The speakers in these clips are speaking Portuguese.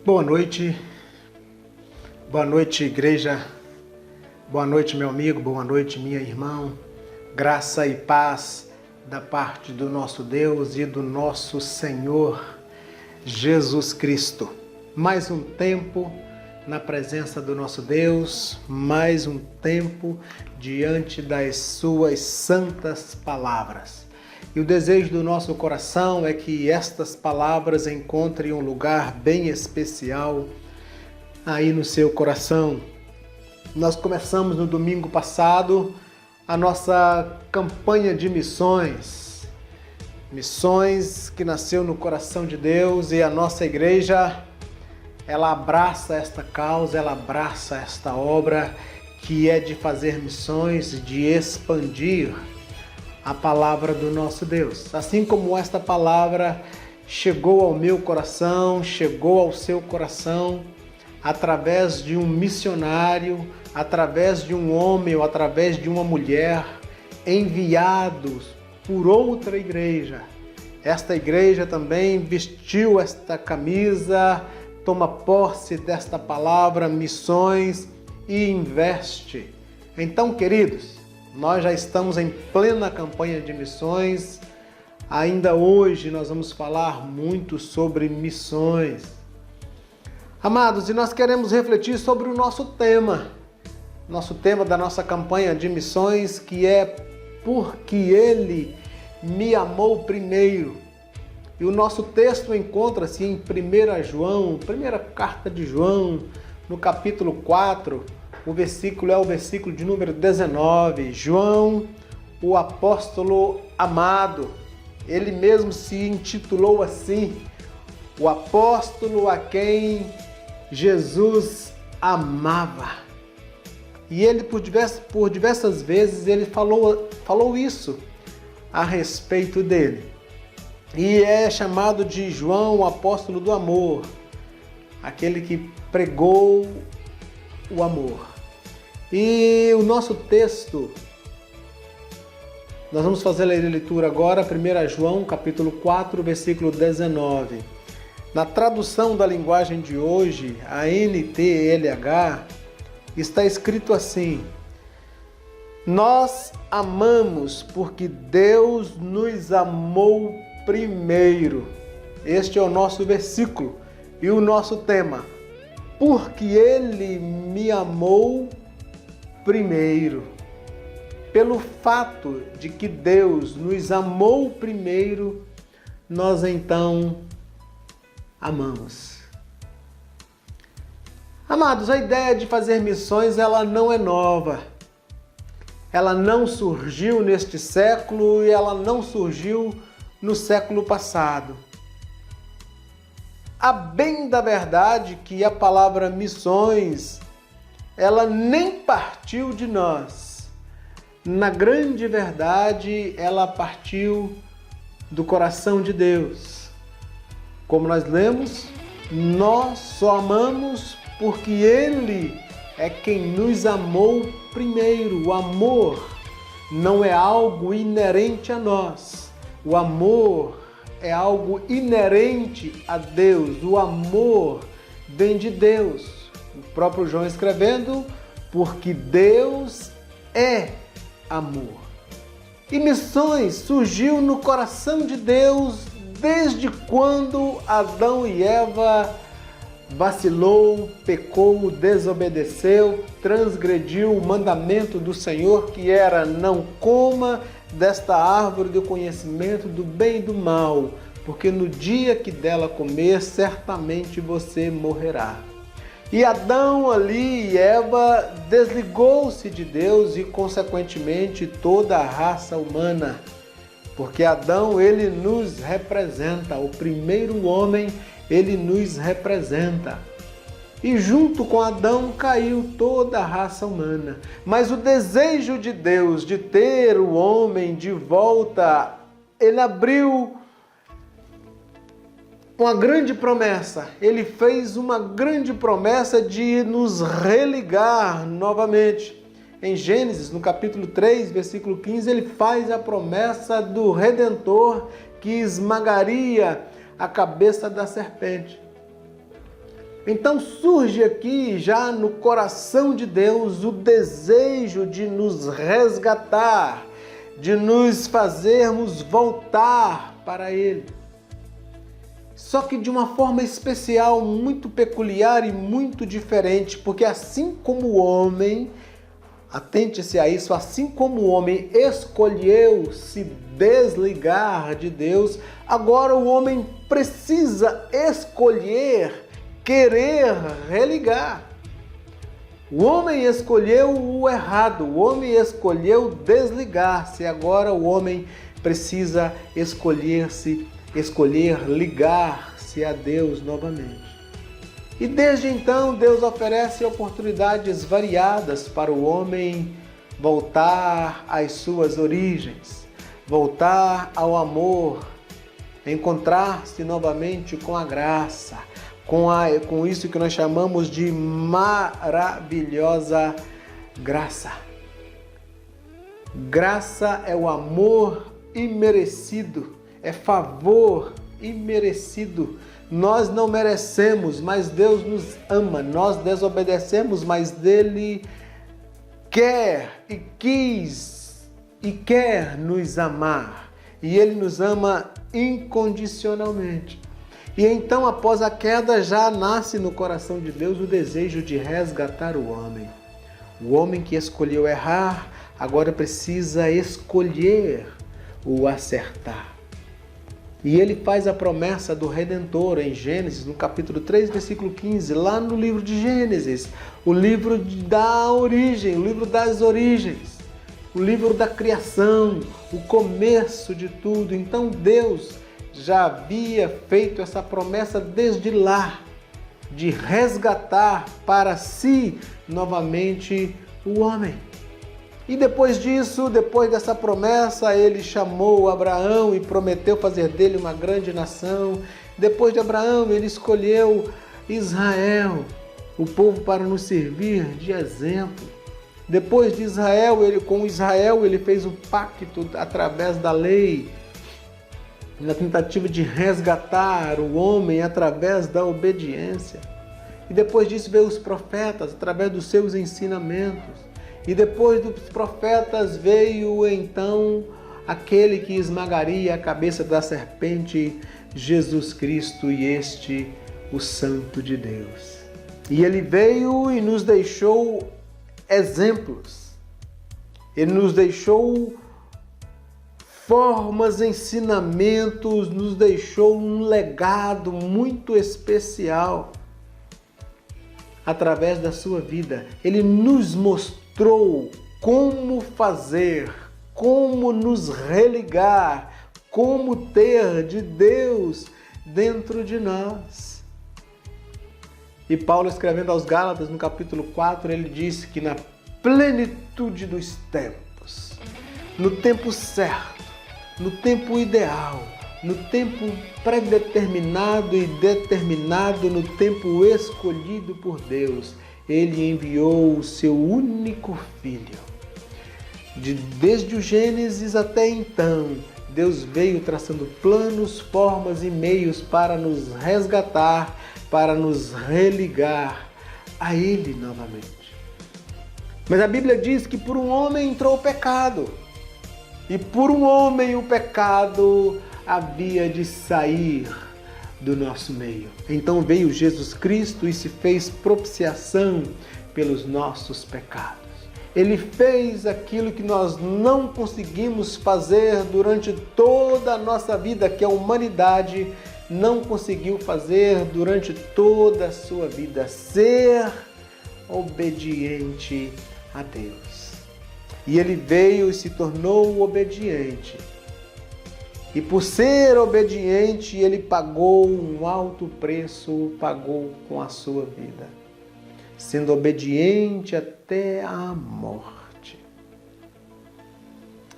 Boa noite, igreja, boa noite, meu amigo, boa noite, minha irmã. Graça e paz da parte do nosso Deus e do nosso Senhor Jesus Cristo. Mais um tempo na presença do nosso Deus, mais um tempo diante das suas santas palavras. E o desejo do nosso coração é que estas palavras encontrem um lugar bem especial aí no seu coração. Nós começamos no domingo passado a nossa campanha de missões. Missões que nasceu no coração de Deus, e a nossa igreja, ela abraça esta causa, ela abraça esta obra que é de fazer missões, de expandir a palavra do nosso Deus. Assim como esta palavra chegou ao meu coração, chegou ao seu coração, através de um missionário, através de um homem ou através de uma mulher, enviados por outra igreja. Esta igreja também vestiu esta camisa, toma posse desta palavra, missões, e investe. Então, queridos, nós já estamos em plena campanha de missões. Ainda hoje nós vamos falar muito sobre missões. Amados, e nós queremos refletir sobre o nosso tema da nossa campanha de missões, que é porque Ele me amou primeiro. E o nosso texto encontra-se em 1 João, primeira carta de João, no capítulo 4, o versículo é o versículo de número 19. João, o apóstolo amado, ele mesmo se intitulou assim, o apóstolo a quem Jesus amava. E ele por diversas vezes ele falou isso a respeito dele. E é chamado de João, o apóstolo do amor, aquele que pregou o amor. E o nosso texto, nós vamos fazer a leitura agora, 1 João, capítulo 4, versículo 19. Na tradução da linguagem de hoje, a NTLH, está escrito assim: nós amamos porque Deus nos amou primeiro. Este é o nosso versículo e o nosso tema. Porque Ele me amou primeiro. Pelo fato de que Deus nos amou primeiro, nós então amamos. Amados, a ideia de fazer missões, ela não é nova. Ela não surgiu neste século e ela não surgiu no século passado. A bem da verdade que a palavra missões, ela nem partiu de nós. Na grande verdade, ela partiu do coração de Deus. Como nós lemos, nós só amamos porque Ele é quem nos amou primeiro. O amor não é algo inerente a nós. O amor é algo inerente a Deus. O amor vem de Deus. O próprio João escrevendo, porque Deus é amor. E missões surgiu no coração de Deus desde quando Adão e Eva vacilou, pecou, desobedeceu, transgrediu o mandamento do Senhor, que era: não coma desta árvore do conhecimento do bem e do mal, porque no dia que dela comer, certamente você morrerá. E Adão ali e Eva desligou-se de Deus e, consequentemente, toda a raça humana. Porque Adão, ele nos representa, o primeiro homem, ele nos representa. E junto com Adão caiu toda a raça humana. Mas o desejo de Deus de ter o homem de volta, ele abriu uma grande promessa. Ele fez uma grande promessa de nos religar novamente. Em Gênesis, no capítulo 3, versículo 15, ele faz a promessa do Redentor que esmagaria a cabeça da serpente. Então surge aqui já no coração de Deus o desejo de nos resgatar, de nos fazermos voltar para Ele. Só que de uma forma especial, muito peculiar e muito diferente, porque assim como o homem, atente-se a isso, assim como o homem escolheu se desligar de Deus, agora o homem precisa escolher querer religar. O homem escolheu o errado, o homem escolheu desligar-se, agora o homem precisa escolher ligar-se a Deus novamente. E desde então Deus oferece oportunidades variadas para o homem voltar às suas origens, voltar ao amor, encontrar-se novamente com a graça, com isso que nós chamamos de maravilhosa graça. Graça é o amor imerecido, é favor imerecido. Nós não merecemos, mas Deus nos ama. Nós desobedecemos, mas Ele quer e quis e quer nos amar. E Ele nos ama incondicionalmente. E então, após a queda, já nasce no coração de Deus o desejo de resgatar o homem. O homem que escolheu errar, agora precisa escolher o acertar. E ele faz a promessa do Redentor em Gênesis, no capítulo 3, versículo 15, lá no livro de Gênesis, o livro da origem, o livro das origens, o livro da criação, o começo de tudo. Então Deus já havia feito essa promessa desde lá, de resgatar para si novamente o homem. E depois disso, depois dessa promessa, ele chamou Abraão e prometeu fazer dele uma grande nação. Depois de Abraão, ele escolheu Israel, o povo para nos servir de exemplo. Depois de Israel, com Israel, ele fez um pacto através da lei, na tentativa de resgatar o homem através da obediência. E depois disso veio os profetas, através dos seus ensinamentos. E depois dos profetas veio então aquele que esmagaria a cabeça da serpente, Jesus Cristo, e este, o Santo de Deus. E ele veio e nos deixou exemplos. Ele nos deixou formas, ensinamentos, nos deixou um legado muito especial através da sua vida. Ele nos mostrou como fazer, como nos religar, como ter de Deus dentro de nós. E Paulo, escrevendo aos Gálatas, no capítulo 4, ele disse que na plenitude dos tempos, no tempo certo, no tempo ideal, no tempo predeterminado e determinado, no tempo escolhido por Deus, Ele enviou o seu único Filho. Desde o Gênesis até então, Deus veio traçando planos, formas e meios para nos resgatar, para nos religar a Ele novamente. Mas a Bíblia diz que por um homem entrou o pecado. E por um homem o pecado havia de sair do nosso meio. Então veio Jesus Cristo e se fez propiciação pelos nossos pecados. Ele fez aquilo que nós não conseguimos fazer durante toda a nossa vida, que a humanidade não conseguiu fazer durante toda a sua vida, ser obediente a Deus. E ele veio e se tornou obediente. E por ser obediente, ele pagou um alto preço, pagou com a sua vida, sendo obediente até a morte.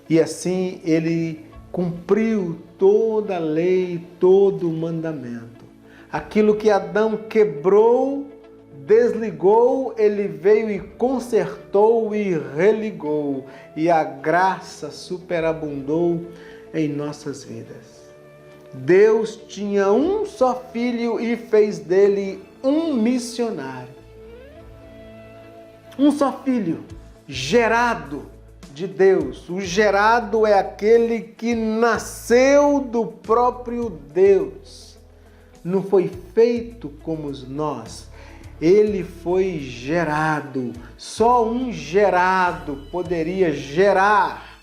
E assim ele cumpriu toda a lei, todo o mandamento. Aquilo que Adão quebrou, desligou, ele veio e consertou e religou. E a graça superabundou em nossas vidas. Deus tinha um só filho e fez dele um missionário. Um só filho, gerado de Deus. O gerado é aquele que nasceu do próprio Deus. Não foi feito como nós. Ele foi gerado. Só um gerado poderia gerar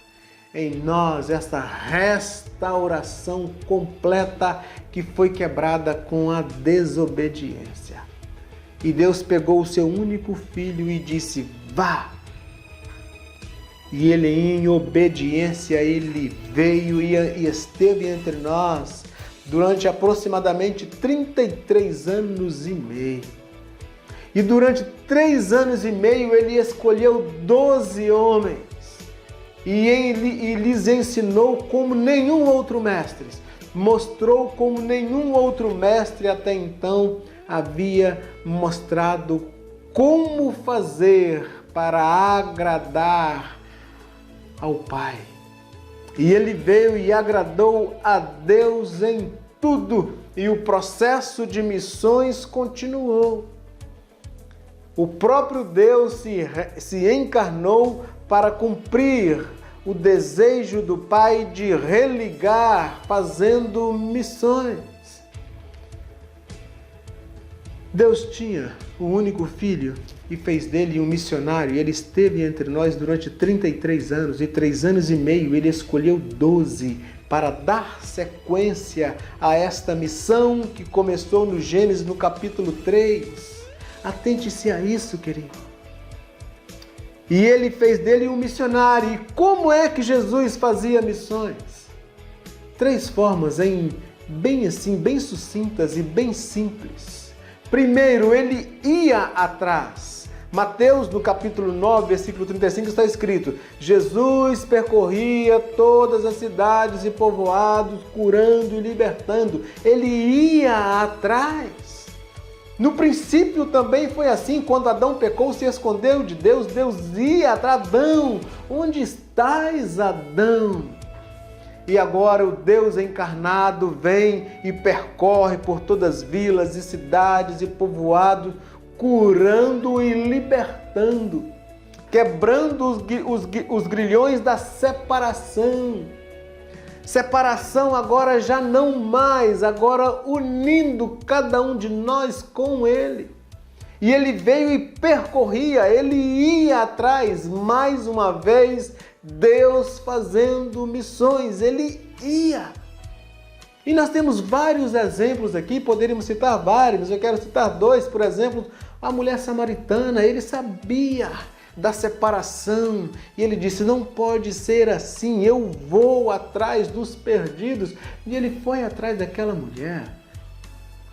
em nós essa restauração completa que foi quebrada com a desobediência. E Deus pegou o seu único filho e disse: vá. E ele, em obediência, ele veio e esteve entre nós durante aproximadamente 33 anos e meio. E durante 3 anos e meio ele escolheu 12 homens e lhes ensinou como nenhum outro mestre, mostrou como nenhum outro mestre até então havia mostrado como fazer para agradar ao Pai. E ele veio e agradou a Deus em tudo, e o processo de missões continuou. O próprio Deus se encarnou para cumprir o desejo do Pai de religar, fazendo missões. Deus tinha o único filho e fez dele um missionário. Ele esteve entre nós durante 33 anos e 3 anos e meio ele escolheu 12 para dar sequência a esta missão que começou no Gênesis, no capítulo 3. Atente-se a isso, querido. E ele fez dele um missionário. E como é que Jesus fazia missões? 3 formas, bem sucintas e bem simples. Primeiro, ele ia atrás. Mateus, no capítulo 9, versículo 35, está escrito: Jesus percorria todas as cidades e povoados, curando e libertando. Ele ia atrás. No princípio também foi assim, quando Adão pecou, se escondeu de Deus, Deus ia atrás. Adão, onde estás, Adão? E agora o Deus encarnado vem e percorre por todas as vilas e cidades e povoados, curando e libertando, quebrando os grilhões da separação. Separação agora já não mais, agora unindo cada um de nós com Ele. E Ele veio e percorria, Ele ia atrás, mais uma vez, Deus fazendo missões, Ele ia. E nós temos vários exemplos aqui, poderíamos citar vários, mas eu quero citar 2, por exemplo, a mulher samaritana. Ele sabia da separação e ele disse: não pode ser assim, eu vou atrás dos perdidos. E ele foi atrás daquela mulher,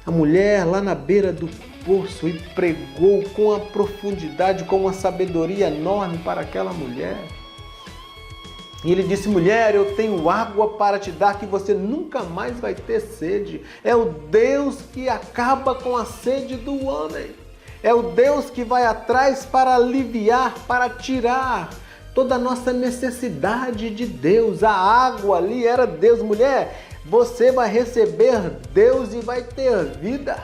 a mulher lá na beira do poço, e pregou com a profundidade, com uma sabedoria enorme para aquela mulher. E ele disse: mulher, eu tenho água para te dar que você nunca mais vai ter sede. É o Deus que acaba com a sede do homem. É o Deus que vai atrás para aliviar, para tirar toda a nossa necessidade de Deus. A água ali era Deus. Mulher, você vai receber Deus e vai ter vida.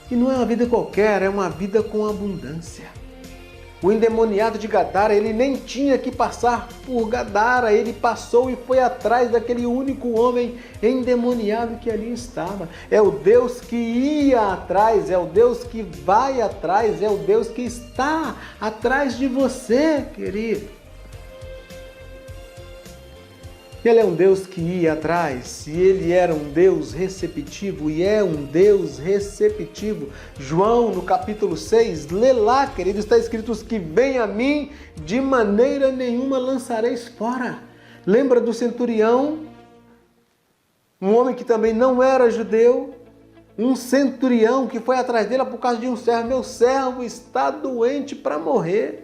E não é uma vida qualquer, é uma vida com abundância. O endemoniado de Gadara, ele nem tinha que passar por Gadara, ele passou e foi atrás daquele único homem endemoniado que ali estava. É o Deus que ia atrás, é o Deus que vai atrás, é o Deus que está atrás de você, querido. Ele é um Deus que ia atrás, e Ele era um Deus receptivo, e é um Deus receptivo. João, no capítulo 6, lê lá, querido, está escrito: os que vêm a mim, de maneira nenhuma lançareis fora. Lembra do centurião? Um homem que também não era judeu, um centurião que foi atrás dele por causa de um servo. Meu servo está doente para morrer.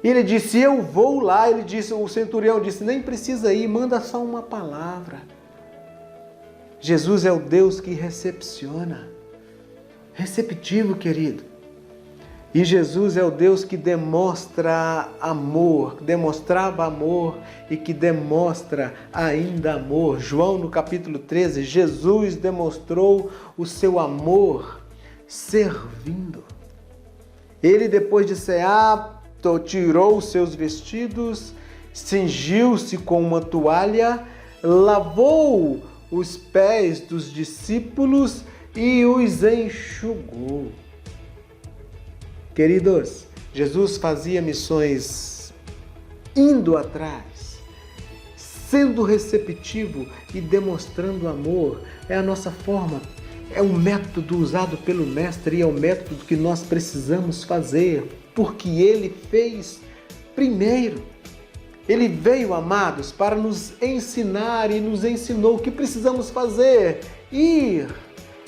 E ele disse: eu vou lá. O centurião disse: nem precisa ir, manda só uma palavra. Jesus é o Deus que recepciona. Receptivo, querido. E Jesus é o Deus que demonstra amor, demonstrava amor e que demonstra ainda amor. João, no capítulo 13, Jesus demonstrou o seu amor servindo. Ele, depois de cear, tirou os seus vestidos, cingiu-se com uma toalha, lavou os pés dos discípulos e os enxugou. Queridos, Jesus fazia missões indo atrás, sendo receptivo e demonstrando amor. É a nossa forma, é o método usado pelo Mestre e é o método que nós precisamos fazer, porque Ele fez primeiro. Ele veio, amados, para nos ensinar e nos ensinou o que precisamos fazer: ir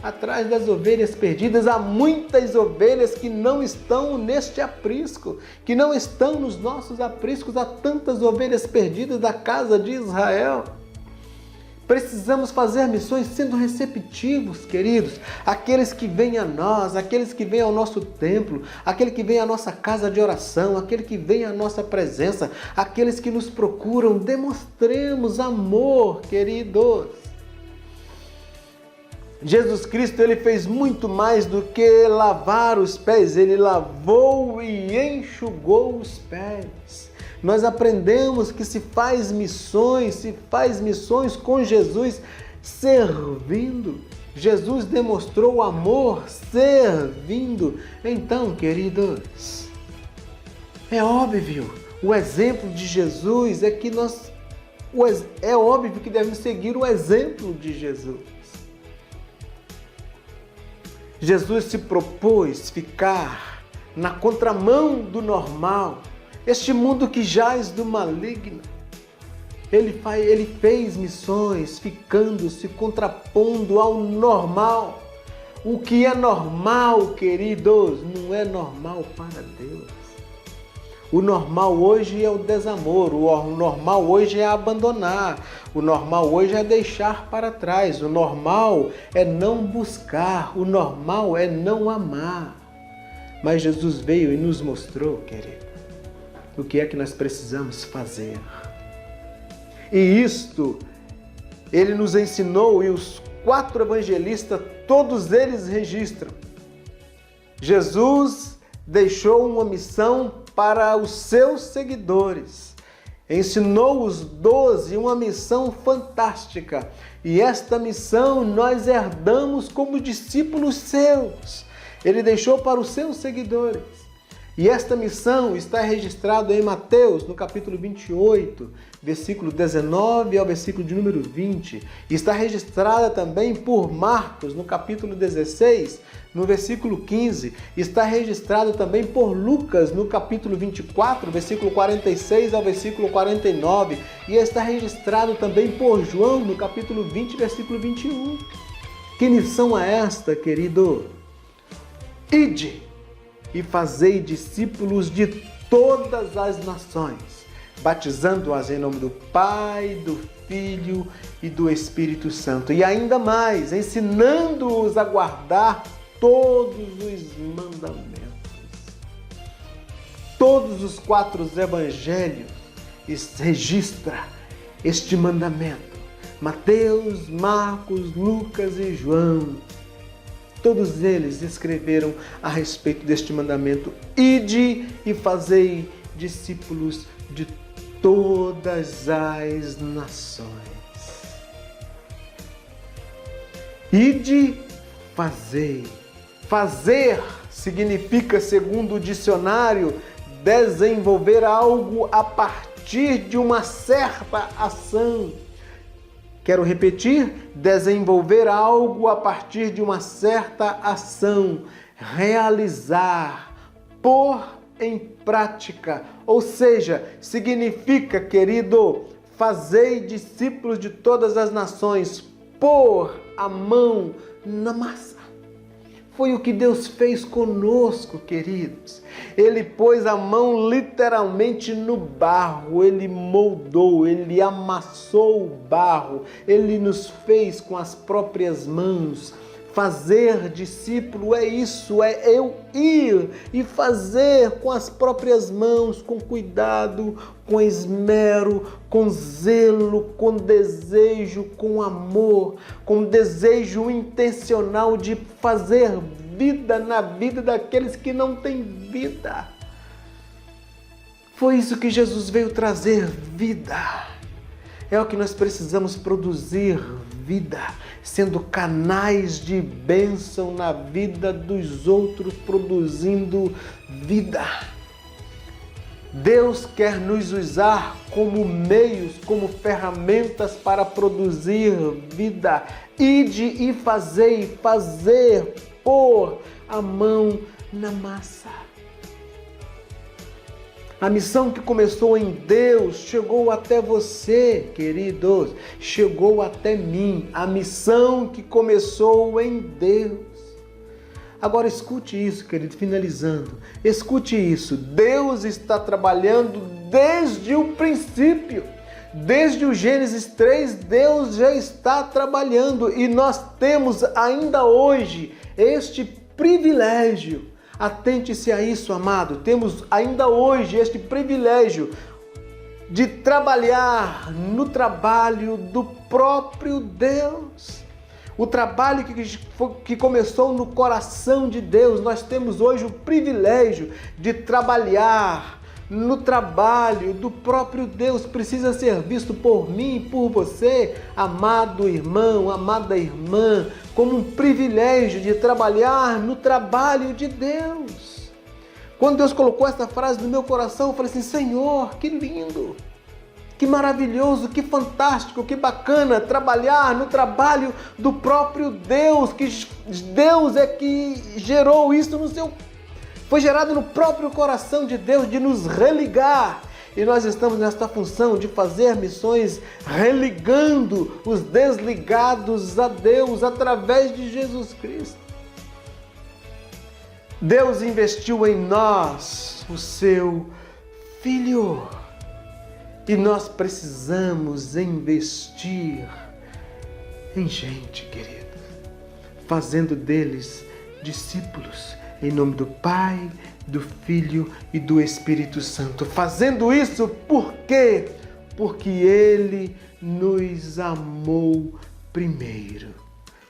atrás das ovelhas perdidas. Há muitas ovelhas que não estão neste aprisco, que não estão nos nossos apriscos. Há tantas ovelhas perdidas da casa de Israel. Precisamos fazer missões sendo receptivos, queridos. Aqueles que vêm a nós, aqueles que vêm ao nosso templo, aquele que vem à nossa casa de oração, aquele que vem à nossa presença, aqueles que nos procuram, demonstremos amor, queridos. Jesus Cristo, Ele fez muito mais do que lavar os pés. Ele lavou e enxugou os pés. Nós aprendemos que se faz missões com Jesus servindo. Jesus demonstrou amor servindo. Então, queridos, é óbvio, o exemplo de Jesus é que é óbvio que devemos seguir o exemplo de Jesus. Jesus se propôs ficar na contramão do normal, este mundo que jaz do maligno. Ele fez missões se contrapondo ao normal. O que é normal, queridos, não é normal para Deus. O normal hoje é o desamor, o normal hoje é abandonar, o normal hoje é deixar para trás, o normal é não buscar, o normal é não amar. Mas Jesus veio e nos mostrou, querido, o que é que nós precisamos fazer. E isto Ele nos ensinou, e os 4 evangelistas, todos eles registram. Jesus deixou uma missão para os seus seguidores. Ensinou os 12 uma missão fantástica. E esta missão nós herdamos como discípulos seus. Ele deixou para os seus seguidores. E esta missão está registrada em Mateus, no capítulo 28, versículo 19 ao versículo de número 20. E está registrada também por Marcos, no capítulo 16, no versículo 15. Está registrado também por Lucas, no capítulo 24, versículo 46 ao versículo 49. E está registrado também por João, no capítulo 20, versículo 21. Que missão é esta, querido? Ide e fazei discípulos de todas as nações, batizando-as em nome do Pai, do Filho e do Espírito Santo. E ainda mais, ensinando-os a guardar todos os mandamentos. Todos os 4 evangelhos registram este mandamento. Mateus, Marcos, Lucas e João. Todos eles escreveram a respeito deste mandamento: ide e fazei discípulos de todas as nações. Ide, fazei. Fazer significa, segundo o dicionário, desenvolver algo a partir de uma certa ação. Quero repetir: desenvolver algo a partir de uma certa ação, realizar, pôr em prática. Ou seja, significa, querido, fazei discípulos de todas as nações, pôr a mão na massa. Foi o que Deus fez conosco, queridos. Ele pôs a mão literalmente no barro, Ele moldou, Ele amassou o barro, Ele nos fez com as próprias mãos Fazer discípulo é isso, é eu ir e fazer com as próprias mãos, com cuidado, com esmero, com zelo, com desejo, com amor, com desejo intencional de fazer vida na vida daqueles que não têm vida. Foi isso que Jesus veio trazer, vida. É o que nós precisamos produzir, vida, sendo canais de bênção na vida dos outros, produzindo vida. Deus quer nos usar como meios, como ferramentas para produzir vida. Ide e fazei, pôr a mão na massa. A missão que começou em Deus chegou até você, queridos, chegou até mim. A missão que começou em Deus. Agora escute isso, querido, finalizando. Escute isso. Deus está trabalhando desde o princípio. Desde o Gênesis 3, Deus já está trabalhando e nós temos ainda hoje este privilégio. Atente-se a isso, amado. Temos ainda hoje este privilégio de trabalhar no trabalho do próprio Deus. O trabalho que começou no coração de Deus. Nós temos hoje o privilégio de trabalhar no trabalho do próprio Deus. Precisa ser visto por mim e por você, amado irmão, amada irmã, como um privilégio de trabalhar no trabalho de Deus. Quando Deus colocou essa frase no meu coração, eu falei assim: Senhor, que lindo, que maravilhoso, que fantástico, que bacana trabalhar no trabalho do próprio Deus, que Deus é que gerou isso no seu coração. Foi gerado no próprio coração de Deus de nos religar. E nós estamos nesta função de fazer missões religando os desligados a Deus através de Jesus Cristo. Deus investiu em nós o seu Filho. E nós precisamos investir em gente, querido, fazendo deles discípulos. Em nome do Pai, do Filho e do Espírito Santo. Fazendo isso por quê? Porque Ele nos amou primeiro.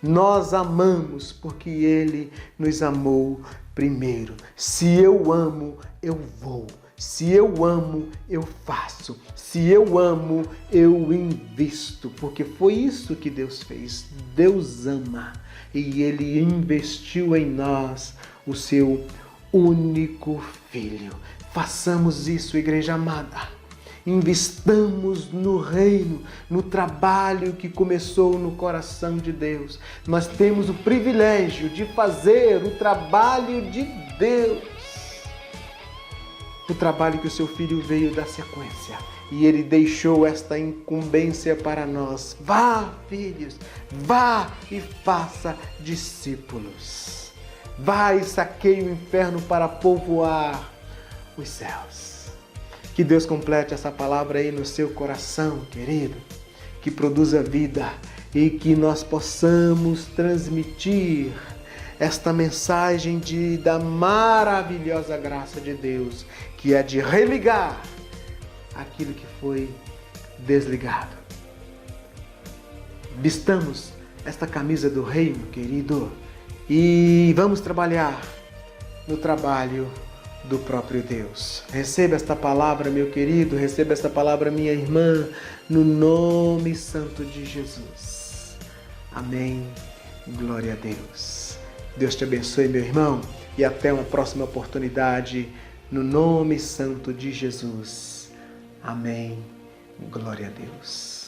Nós amamos porque Ele nos amou primeiro. Se eu amo, eu vou. Se eu amo, eu faço. Se eu amo, eu invisto. Porque foi isso que Deus fez. Deus ama. E Ele investiu em nós o seu único Filho. Façamos isso, igreja amada. Investamos no reino, no trabalho que começou no coração de Deus. Nós temos o privilégio de fazer o trabalho de Deus. O trabalho que o seu Filho veio dar sequência. E Ele deixou esta incumbência para nós. Vá, filhos, vá e faça discípulos. Vá e saqueie o inferno para povoar os céus. Que Deus complete essa palavra aí no seu coração, querido. Que produza vida e que nós possamos transmitir esta mensagem da maravilhosa graça de Deus, que é de religar aquilo que foi desligado. Vistamos esta camisa do reino, querido, e vamos trabalhar no trabalho do próprio Deus. Receba esta palavra, meu querido, receba esta palavra, minha irmã, no nome santo de Jesus. Amém. Glória a Deus. Deus te abençoe, meu irmão, e até uma próxima oportunidade, no nome santo de Jesus. Amém. Glória a Deus.